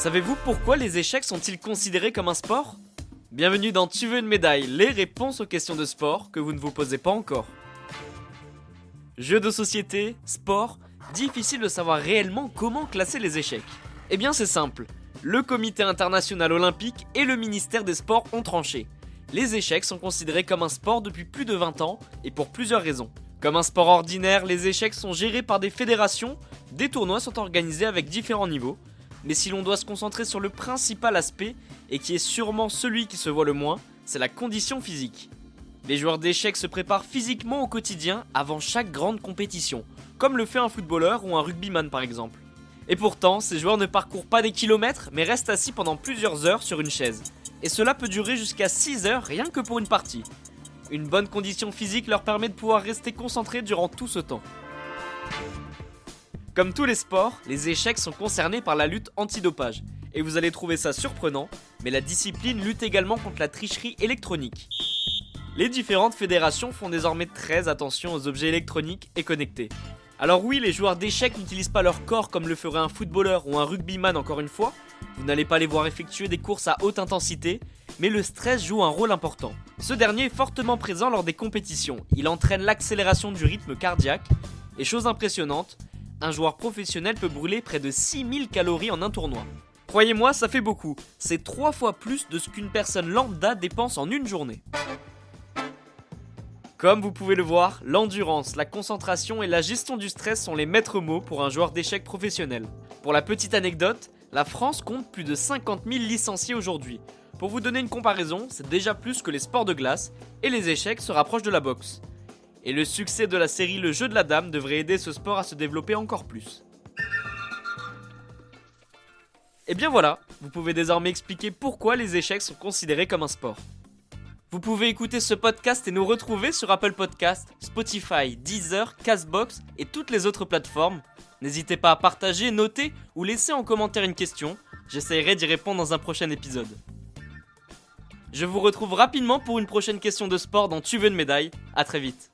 Savez-vous pourquoi les échecs sont-ils considérés comme un sport ? Bienvenue dans Tu veux une médaille, les réponses aux questions de sport que vous ne vous posez pas encore. Jeux de société, sport, difficile de savoir réellement comment classer les échecs. Eh bien c'est simple, le Comité international olympique et le ministère des sports ont tranché. Les échecs sont considérés comme un sport depuis plus de 20 ans et pour plusieurs raisons. Comme un sport ordinaire, les échecs sont gérés par des fédérations, des tournois sont organisés avec différents niveaux. Mais si l'on doit se concentrer sur le principal aspect, et qui est sûrement celui qui se voit le moins, c'est la condition physique. Les joueurs d'échecs se préparent physiquement au quotidien avant chaque grande compétition, comme le fait un footballeur ou un rugbyman par exemple. Et pourtant, ces joueurs ne parcourent pas des kilomètres, mais restent assis pendant plusieurs heures sur une chaise. Et cela peut durer jusqu'à 6 heures rien que pour une partie. Une bonne condition physique leur permet de pouvoir rester concentrés durant tout ce temps. Comme tous les sports, les échecs sont concernés par la lutte antidopage. Et vous allez trouver ça surprenant, mais la discipline lutte également contre la tricherie électronique. Les différentes fédérations font désormais très attention aux objets électroniques et connectés. Alors oui, les joueurs d'échecs n'utilisent pas leur corps comme le ferait un footballeur ou un rugbyman encore une fois. Vous n'allez pas les voir effectuer des courses à haute intensité, mais le stress joue un rôle important. Ce dernier est fortement présent lors des compétitions. Il entraîne l'accélération du rythme cardiaque, et chose impressionnante, un joueur professionnel peut brûler près de 6000 calories en un tournoi. Croyez-moi, ça fait beaucoup. C'est 3 fois plus de ce qu'une personne lambda dépense en une journée. Comme vous pouvez le voir, l'endurance, la concentration et la gestion du stress sont les maîtres mots pour un joueur d'échecs professionnel. Pour la petite anecdote, la France compte plus de 50 000 licenciés aujourd'hui. Pour vous donner une comparaison, c'est déjà plus que les sports de glace, et les échecs se rapprochent de la boxe. Et le succès de la série Le Jeu de la Dame devrait aider ce sport à se développer encore plus. Et bien voilà, vous pouvez désormais expliquer pourquoi les échecs sont considérés comme un sport. Vous pouvez écouter ce podcast et nous retrouver sur Apple Podcasts, Spotify, Deezer, Castbox et toutes les autres plateformes. N'hésitez pas à partager, noter ou laisser en commentaire une question, j'essaierai d'y répondre dans un prochain épisode. Je vous retrouve rapidement pour une prochaine question de sport dans Tu veux une médaille, à très vite.